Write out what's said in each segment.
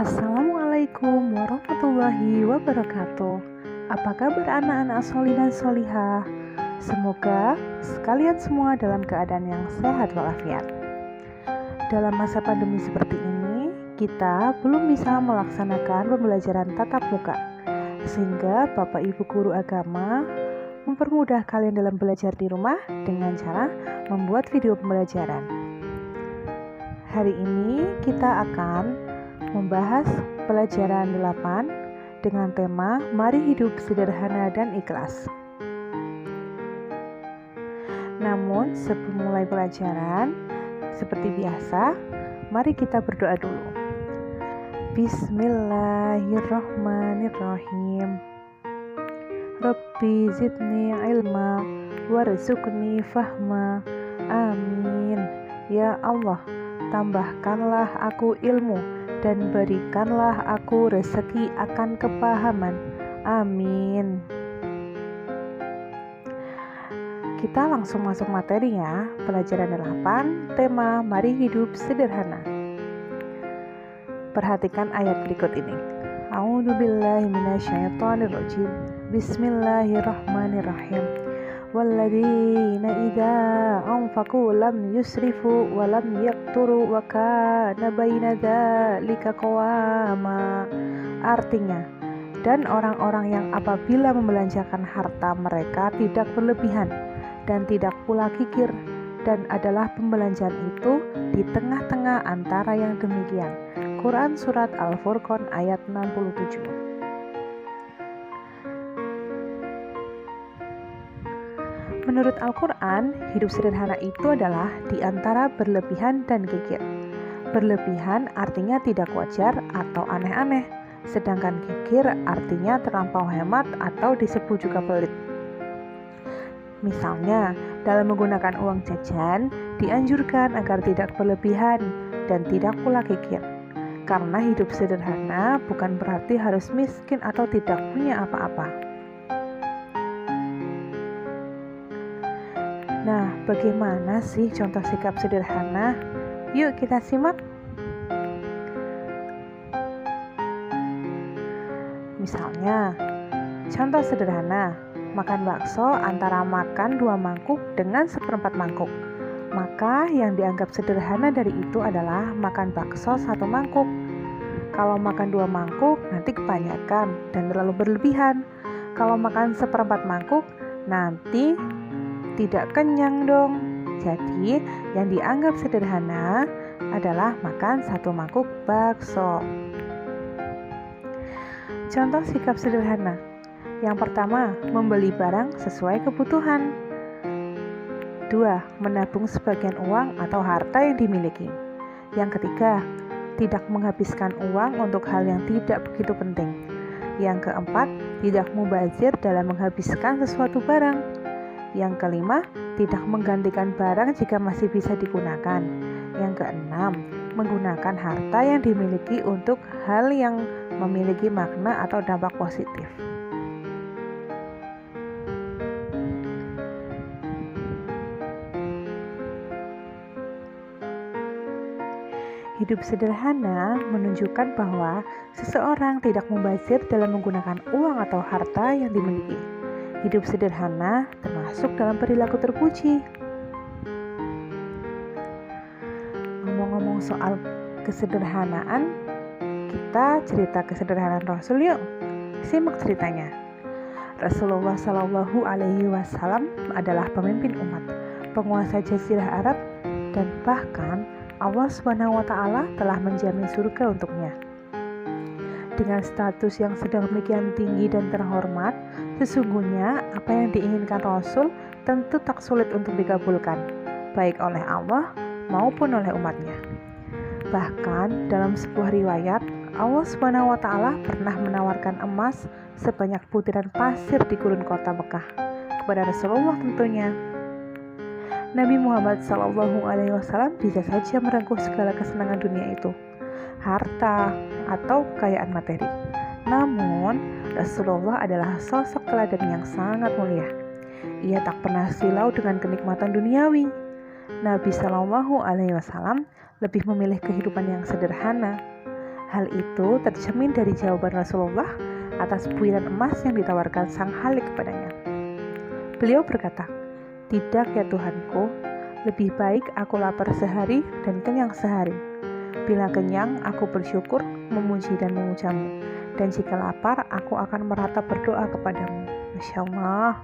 Assalamualaikum warahmatullahi wabarakatuh. Apa kabar anak-anak solih dan solihah? Semoga sekalian semua dalam keadaan yang sehat walafiat. Dalam masa pandemi seperti ini, kita belum bisa melaksanakan pembelajaran tatap muka, sehingga Bapak Ibu guru agama mempermudah kalian dalam belajar di rumah dengan cara membuat video pembelajaran. Hari ini kita akan membahas pelajaran 8 dengan tema Mari Hidup Sederhana dan Ikhlas. Namun sebelum mulai pelajaran, seperti biasa, mari kita berdoa dulu. Bismillahirrahmanirrahim. Rabbi zidni ilma warzuqni fahma. Amin. Ya Allah, tambahkanlah aku ilmu dan berikanlah aku rezeki akan kepahaman. Amin. Kita langsung masuk materi ya. Pelajaran 8, tema Mari Hidup Sederhana. Perhatikan ayat berikut ini. A'udzubillahi minasyaitonirrajim. Bismillahirrahmanirrahim. Walladzina idza anfaqu lam yusrifu wa lam yaqturu wa kana baina dzalika qawama. Artinya, dan orang-orang yang apabila membelanjakan harta mereka tidak berlebihan dan tidak pula kikir, dan adalah pembelanjaan itu di tengah-tengah antara yang demikian. Quran Surat Al-Furqan ayat 67. Menurut Al-Quran, hidup sederhana itu adalah di antara berlebihan dan kikir. Berlebihan artinya tidak wajar atau aneh-aneh, sedangkan kikir artinya terlampau hemat atau disebut juga pelit. Misalnya, dalam menggunakan uang jajan, dianjurkan agar tidak berlebihan dan tidak pula kikir. Karena hidup sederhana bukan berarti harus miskin atau tidak punya apa-apa. Nah, bagaimana sih contoh sikap sederhana? Yuk kita simak. Misalnya, contoh sederhana, makan bakso antara makan 2 mangkuk dengan 1/4 mangkuk. Maka yang dianggap sederhana dari itu adalah makan bakso 1 mangkuk. Kalau makan 2 mangkuk, nanti kebanyakan dan terlalu berlebihan. Kalau makan 1/4 mangkuk, nanti tidak kenyang dong. Jadi yang dianggap sederhana adalah makan 1 mangkuk bakso. Contoh sikap sederhana. Yang pertama, membeli barang sesuai kebutuhan. 2. Menabung sebagian uang atau harta yang dimiliki. Yang ketiga, tidak menghabiskan uang untuk hal yang tidak begitu penting. Yang keempat, tidak mubazir dalam menghabiskan sesuatu barang. Yang kelima, tidak menggantikan barang jika masih bisa digunakan. Yang keenam, menggunakan harta yang dimiliki untuk hal yang memiliki makna atau dampak positif. Hidup sederhana menunjukkan bahwa seseorang tidak mubazir dalam menggunakan uang atau harta yang dimiliki. Hidup sederhana termasuk dalam perilaku terpuji. Ngomong-ngomong soal kesederhanaan, kita cerita kesederhanaan Rasul yuk. Simak ceritanya. Rasulullah Shallallahu Alaihi Wasallam adalah pemimpin umat, penguasa Jazirah Arab, dan bahkan Allah Subhanahu Wa Taala telah menjamin surga untuknya. Dengan status yang sedang demikian tinggi dan terhormat, sesungguhnya apa yang diinginkan Rasul tentu tak sulit untuk dikabulkan, baik oleh Allah maupun oleh umatnya. Bahkan dalam sebuah riwayat, Allah Subhanahu wa Ta'ala pernah menawarkan emas sebanyak butiran pasir di gurun kota Mekah kepada Rasulullah tentunya. Nabi Muhammad SAW bisa saja merengkuh segala kesenangan dunia itu, harta atau kekayaan materi. Namun, Rasulullah adalah sosok teladan yang sangat mulia. Ia tak pernah silau dengan kenikmatan duniawi. Nabi SAW lebih memilih kehidupan yang sederhana. Hal itu tercermin dari jawaban Rasulullah atas buiran emas yang ditawarkan sang Khalik kepadanya. Beliau berkata, "Tidak ya Tuhanku, lebih baik aku lapar sehari dan kenyang sehari. Bila kenyang, aku bersyukur, memuji dan memujamu. Dan jika lapar, aku akan meratap berdoa kepadamu." Masya Allah.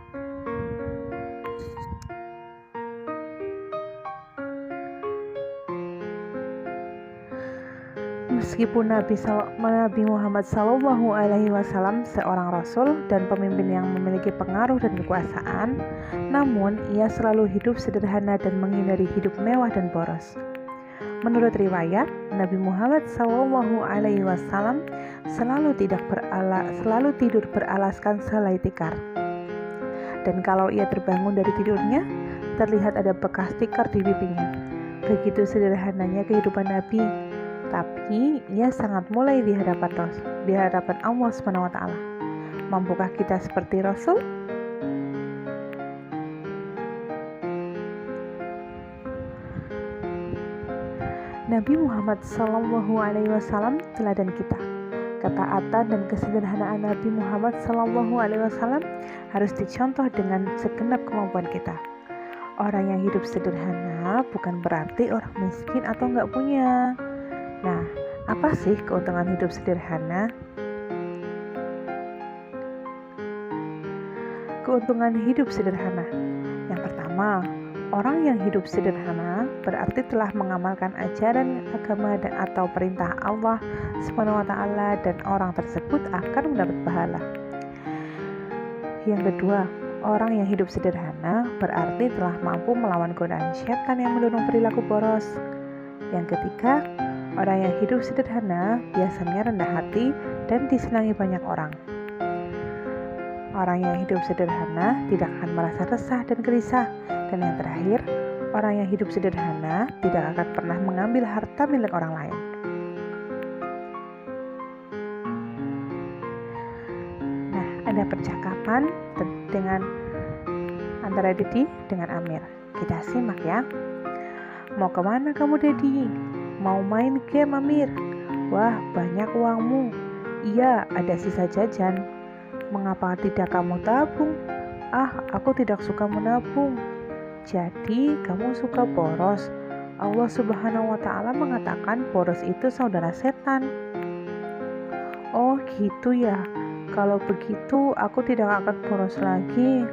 Meskipun Nabi Muhammad SAW seorang rasul dan pemimpin yang memiliki pengaruh dan kekuasaan, namun ia selalu hidup sederhana dan menghindari hidup mewah dan boros. Menurut riwayat, Nabi Muhammad SAW selalu tidur beralaskan selai tikar. Dan kalau ia terbangun dari tidurnya, terlihat ada bekas tikar di pipinya. Begitu sederhananya kehidupan Nabi. Tapi ia sangat mulai di hadapan Allah SWT. Mampukah kita seperti Rasul? Nabi Muhammad SAW teladan kita. Ketaatan dan kesederhanaan Nabi Muhammad SAW harus dicontoh dengan segenap kemampuan kita. Orang yang hidup sederhana bukan berarti orang miskin atau nggak punya. Nah, apa sih keuntungan hidup sederhana? Keuntungan hidup sederhana. Yang pertama, orang yang hidup sederhana berarti telah mengamalkan ajaran agama dan atau perintah Allah SWT dan orang tersebut akan mendapat pahala. Yang kedua, orang yang hidup sederhana berarti telah mampu melawan godaan syaitan yang mendorong perilaku boros. Yang ketiga, orang yang hidup sederhana biasanya rendah hati dan disenangi banyak orang. Orang yang hidup sederhana tidak akan merasa resah dan gelisah. Dan yang terakhir, orang yang hidup sederhana tidak akan pernah mengambil harta milik orang lain. Nah, ada percakapan antara Dedi dengan Amir. Kita simak ya. "Mau kemana kamu, Dedi?" "Mau main game, Amir." "Wah, banyak uangmu." "Iya, ada sisa jajan." "Mengapa tidak kamu tabung?" "Ah, aku tidak suka menabung." "Jadi, kamu suka boros?" Allah Subhanahu wa Ta'ala mengatakan boros itu saudara setan. "Oh, gitu ya. Kalau begitu, aku tidak akan boros lagi."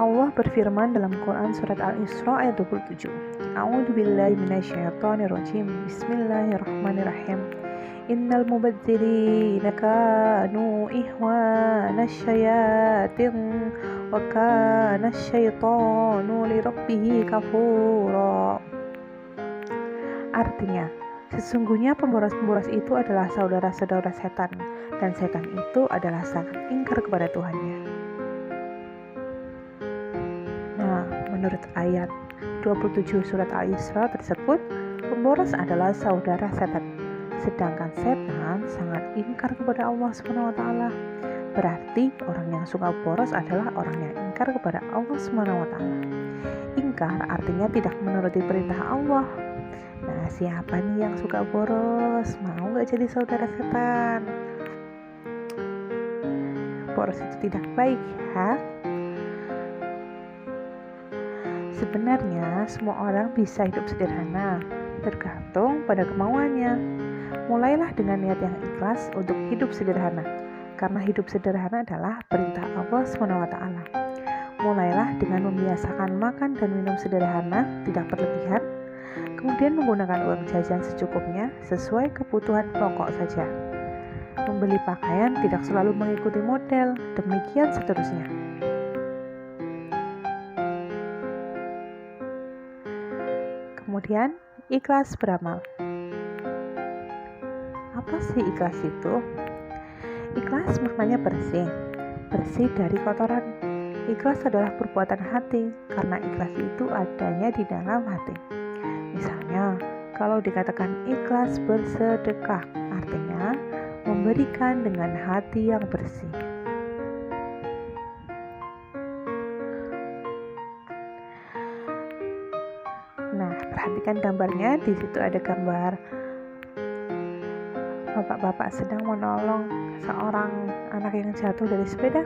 Allah berfirman dalam Quran surat Al-Isra ayat 27. A'udzubillahi minasyaitonirrajim. Bismillahirrahmanirrahim. Innal mubadzirina kanu ihwanasyayatin wa kana syaitanu lirabbih kafura. Artinya, sesungguhnya pemboros-pemboros itu adalah saudara-saudara setan, dan setan itu adalah sangat ingkar kepada Tuhannya. Menurut ayat 27 surat Al-Isra tersebut, pemboros adalah saudara setan. Sedangkan setan sangat ingkar kepada Allah SWT. Berarti orang yang suka boros adalah orang yang ingkar kepada Allah SWT. Ingkar artinya tidak menuruti perintah Allah. Nah, siapa nih yang suka boros? Mau gak jadi saudara setan? Boros itu tidak baik ya. Sebenarnya semua orang bisa hidup sederhana, tergantung pada kemauannya. Mulailah dengan niat yang ikhlas untuk hidup sederhana, karena hidup sederhana adalah perintah Allah SWT. Mulailah dengan membiasakan makan dan minum sederhana, tidak berlebihan, kemudian menggunakan uang jajan secukupnya sesuai kebutuhan pokok saja. Membeli pakaian tidak selalu mengikuti model, demikian seterusnya. Kemudian, ikhlas beramal. Apa sih ikhlas itu? Ikhlas maknanya bersih dari kotoran. Ikhlas adalah perbuatan hati, karena ikhlas itu adanya di dalam hati. Misalnya, kalau dikatakan ikhlas bersedekah, artinya memberikan dengan hati yang bersih. Nah, Nah, perhatikan gambarnya. Di situ ada gambar bapak-bapak sedang menolong seorang anak yang jatuh dari sepeda.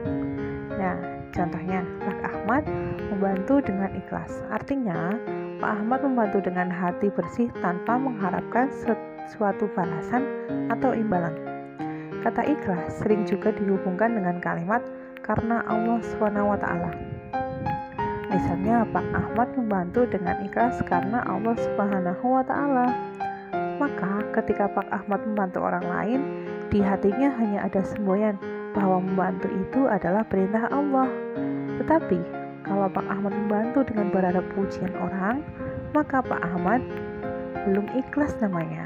Nah, contohnya Pak Ahmad membantu dengan ikhlas. Artinya, Pak Ahmad membantu dengan hati bersih tanpa mengharapkan suatu balasan atau imbalan. Kata ikhlas sering juga dihubungkan dengan kalimat karena Allah SWT. Misalnya, Pak Ahmad membantu dengan ikhlas karena Allah SWT. Maka ketika Pak Ahmad membantu orang lain, di hatinya hanya ada semboyan bahwa membantu itu adalah perintah Allah. Tetapi kalau Pak Ahmad membantu dengan berharap pujian orang, maka Pak Ahmad belum ikhlas namanya.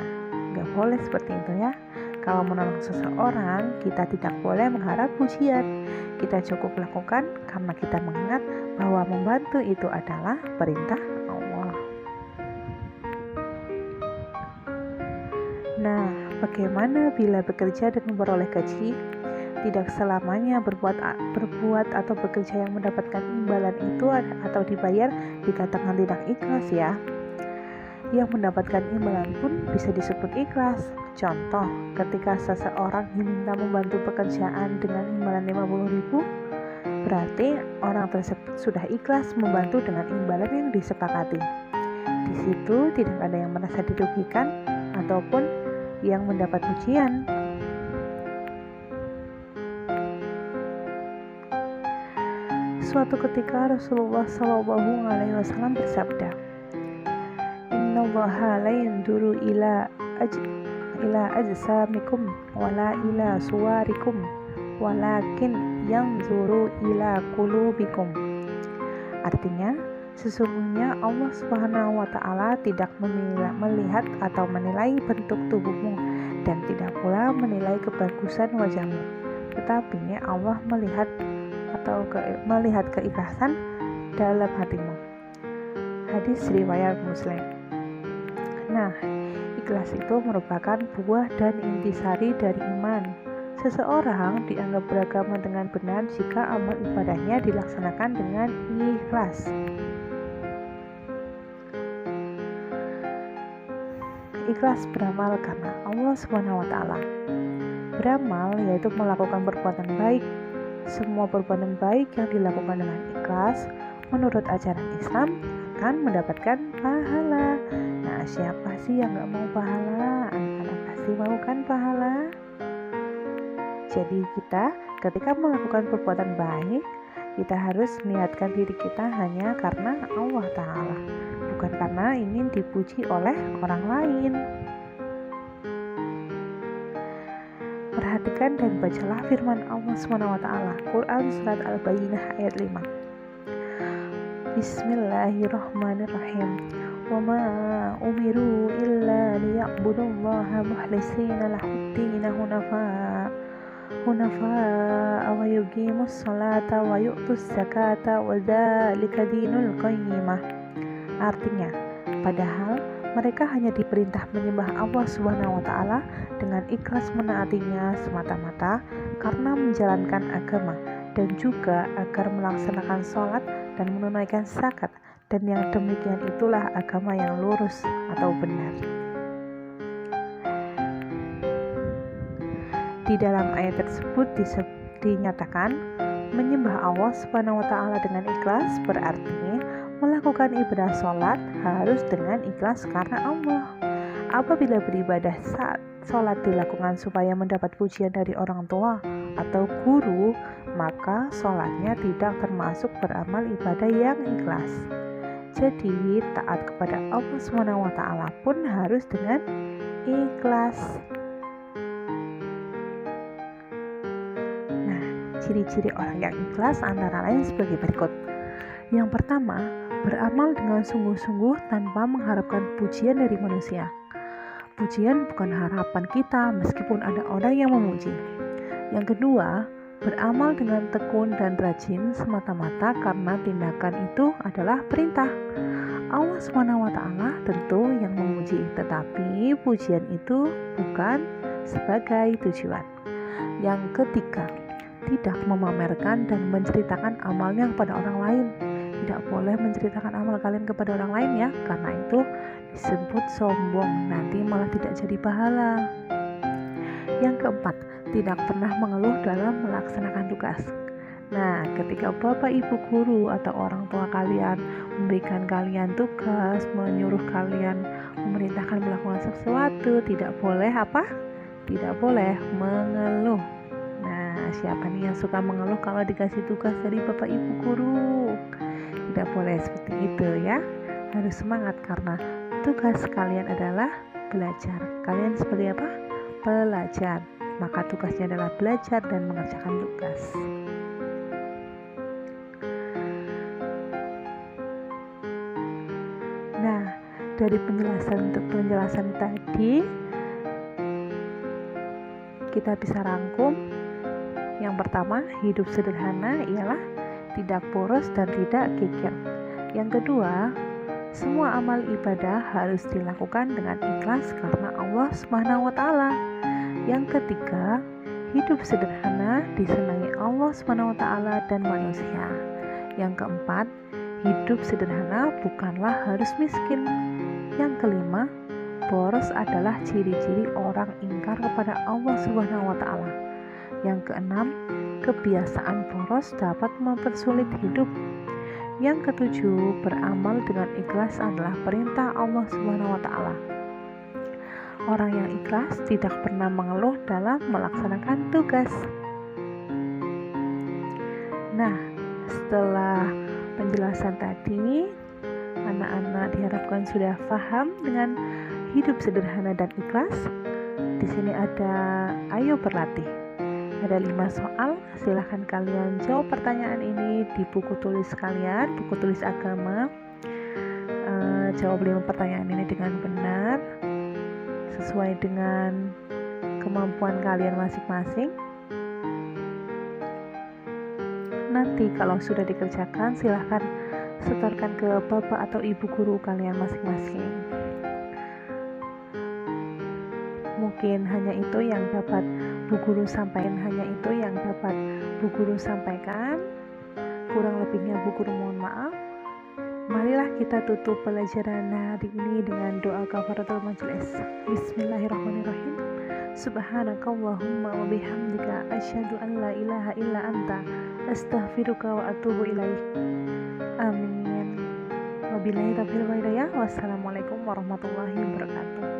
Gak boleh seperti itu ya. Kalau menolong seseorang, kita tidak boleh mengharap pujian. Kita cukup lakukan karena kita mengingat bahwa membantu itu adalah perintah Allah. Nah, bagaimana bila bekerja dan memperoleh gaji? Tidak selamanya berbuat atau bekerja yang mendapatkan imbalan itu atau dibayar dikatakan tidak ikhlas ya. Yang mendapatkan imbalan pun bisa disebut ikhlas. Contoh, ketika seseorang diminta membantu pekerjaan dengan imbalan 50.000, berarti orang tersebut sudah ikhlas membantu dengan imbalan yang disepakati. Di situ tidak ada yang merasa dirugikan ataupun yang mendapat pujian. Suatu ketika Rasulullah SAW bersabda, Innallaha la yanduru ila ajsamikum wala ila suwarikum walakin yanzuru ila qulubikum. Artinya, sesungguhnya Allah SWT tidak melihat atau menilai bentuk tubuhmu dan tidak pula menilai kebagusan wajahmu, tetapi Allah melihat keikhlasan dalam hatimu. Hadis riwayat Muslim. Nah, ikhlas itu merupakan buah dan intisari dari iman. Seseorang dianggap beragama dengan benar jika amal ibadahnya dilaksanakan dengan ikhlas. Ikhlas beramal karena Allah SWT. Beramal yaitu melakukan perbuatan baik. Semua perbuatan baik yang dilakukan dengan ikhlas menurut ajaran Islam akan mendapatkan pahala. Nah, siapa sih yang gak mau pahala? Anak-anak pasti mau kan pahala? Jadi kita ketika melakukan perbuatan baik, kita harus niatkan diri kita hanya karena Allah Ta'ala, bukan karena ingin dipuji oleh orang lain. Perhatikan dan bacalah firman Allah SWT, Quran Surat Al-Bayyinah ayat 5. Bismillahirrahmanirrahim. وَمَا أُمِرُوا إِلَّا لِيَعْبُدُوا اللَّهَ مُخْلِصِينَ لَهُ الدِّينَ حُنَفَاءَ وَيُقِيمُوا الصَّلَاةَ وَيُؤْتُوا الزَّكَاةَ وَذَلِكَ دِينُ الْقَيِّمَةِ. Artinya, padahal mereka hanya diperintah menyembah Allah SWT dengan ikhlas menaatinya semata-mata karena menjalankan agama, dan juga agar melaksanakan sholat dan menunaikan zakat, dan yang demikian itulah agama yang lurus atau benar. Di dalam ayat tersebut dinyatakan menyembah Allah SWT dengan ikhlas berarti melakukan ibadah sholat harus dengan ikhlas karena Allah. Apabila beribadah saat sholat dilakukan supaya mendapat pujian dari orang tua atau guru, maka sholatnya tidak termasuk beramal ibadah yang ikhlas. Jadi taat kepada Allah SWT pun harus dengan ikhlas. Nah, ciri-ciri orang yang ikhlas antara lain sebagai berikut. Yang pertama, beramal dengan sungguh-sungguh tanpa mengharapkan pujian dari manusia. Pujian bukan harapan kita meskipun ada orang yang memuji. Yang kedua, beramal dengan tekun dan rajin semata-mata karena tindakan itu adalah perintah. Allah SWT tentu yang memuji, tetapi pujian itu bukan sebagai tujuan. Yang ketiga, tidak memamerkan dan menceritakan amalnya kepada orang lain. Tidak boleh menceritakan amal kalian kepada orang lain ya, karena itu disebut sombong, nanti malah tidak jadi pahala. Yang keempat, tidak pernah mengeluh dalam melaksanakan tugas. Nah, ketika bapak ibu guru atau orang tua kalian memberikan kalian tugas, menyuruh kalian, memerintahkan melakukan sesuatu, tidak boleh apa? Tidak boleh mengeluh. Nah, siapa nih yang suka mengeluh kalau dikasih tugas dari bapak ibu guru? Tidak boleh seperti itu ya. Harus semangat karena tugas kalian adalah belajar. Kalian seperti apa? Pelajar. Maka tugasnya adalah belajar dan mengerjakan tugas. Nah, dari penjelasan tadi kita bisa rangkum. Yang pertama, hidup sederhana ialah tidak boros dan tidak kikir. Yang kedua, semua amal ibadah harus dilakukan dengan ikhlas karena Allah Subhanahu wa taala. Yang ketiga, hidup sederhana disenangi Allah Subhanahu wa taala dan manusia. Yang keempat, hidup sederhana bukanlah harus miskin. Yang kelima, boros adalah ciri-ciri orang ingkar kepada Allah Subhanahu wa taala. Yang keenam, kebiasaan boros dapat mempersulit hidup. Yang ketujuh, beramal dengan ikhlas adalah perintah Allah Subhanahu wa taala. Orang yang ikhlas tidak pernah mengeluh dalam melaksanakan tugas. Nah, setelah penjelasan tadi, anak-anak diharapkan sudah paham dengan hidup sederhana dan ikhlas. Di sini ada ayo berlatih. Ada 5 soal, silahkan kalian jawab pertanyaan ini di buku tulis kalian, buku tulis agama. Jawab 5 pertanyaan ini dengan benar, sesuai dengan kemampuan kalian masing-masing. Nanti kalau sudah dikerjakan, silahkan setorkan ke bapak atau ibu guru kalian masing-masing. Mungkin hanya itu yang dapat Bu Guru sampaikan, kurang lebihnya Bu Guru mohon maaf. Marilah kita tutup pelajaran hari ini dengan doa kafaratul majelis. Bismillahirrahmanirrahim. Subhanakallahumma wa bihamdika asyhadu an la ilaha illa anta astaghfiruka wa atubu ilaik. Amin. Wabillahi taufiq wal hidayah. Wassalamualaikum warahmatullahi wabarakatuh.